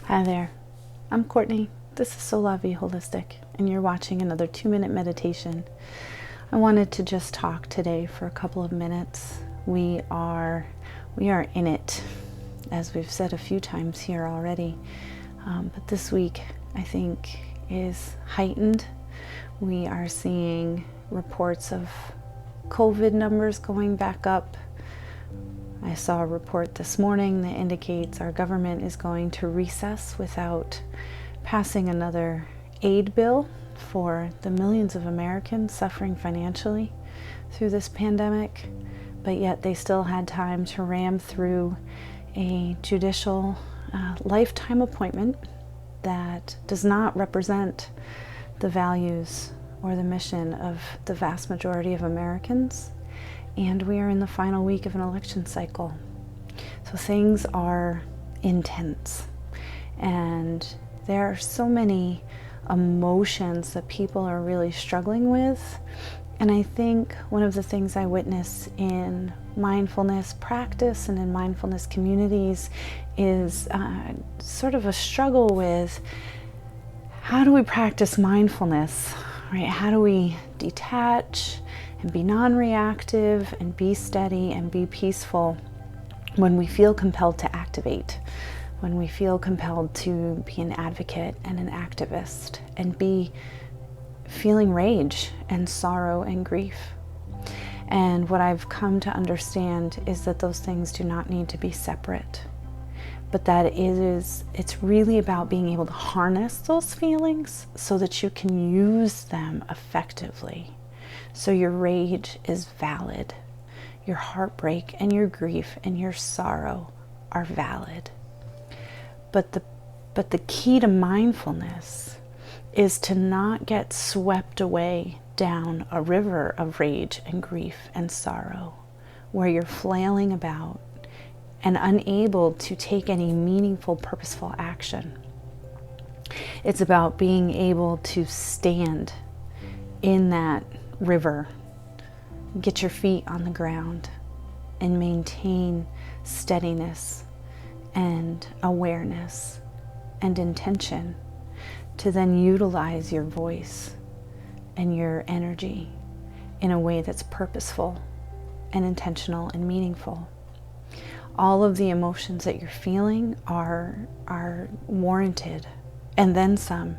Hi there, I'm Courtney. This is So Lovey Holistic, and you're watching another 2-minute meditation. I wanted to just talk today for a couple of minutes. We are in it, as we've said a few times here already. But this week, I think, is heightened. We are seeing reports of COVID numbers going back up. I saw a report this morning that indicates our government is going to recess without passing another aid bill for the millions of Americans suffering financially through this pandemic, but yet they still had time to ram through a judicial lifetime appointment that does not represent the values or the mission of the vast majority of Americans. And we are in the final week of an election cycle. So things are intense. And there are so many emotions that people are really struggling with. And I think one of the things I witness in mindfulness practice and in mindfulness communities is sort of a struggle with how do we practice mindfulness, right? How do we detach and be non-reactive and be steady and be peaceful when we feel compelled to activate, when we feel compelled to be an advocate and an activist and be feeling rage and sorrow and grief. And what I've come to understand is that those things do not need to be separate, but that it's really about being able to harness those feelings so that you can use them effectively. So your rage is valid. Your heartbreak and your grief and your sorrow are valid. But the key to mindfulness is to not get swept away down a river of rage and grief and sorrow, where you're flailing about and unable to take any meaningful, purposeful action. It's about being able to stand in that river, get your feet on the ground, and maintain steadiness and awareness and intention to then utilize your voice and your energy in a way that's purposeful and intentional and meaningful. All of the emotions that you're feeling are warranted, and then some.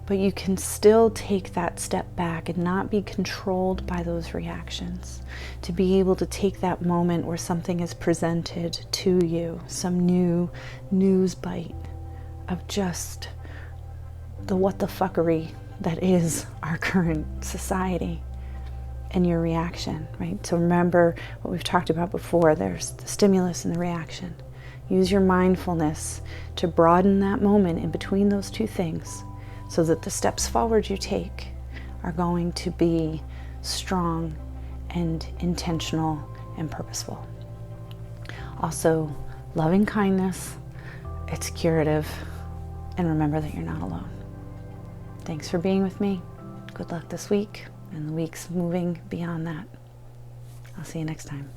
But you can still take that step back and not be controlled by those reactions. To be able to take that moment where something is presented to you, some new news bite of just the what the fuckery that is our current society, and your reaction, right? So remember what we've talked about before. There's the stimulus and the reaction. Use your mindfulness to broaden that moment in between those two things, so that the steps forward you take are going to be strong and intentional and purposeful. Also, loving kindness, it's curative, and remember that you're not alone. Thanks for being with me. Good luck this week and the weeks moving beyond that. I'll see you next time.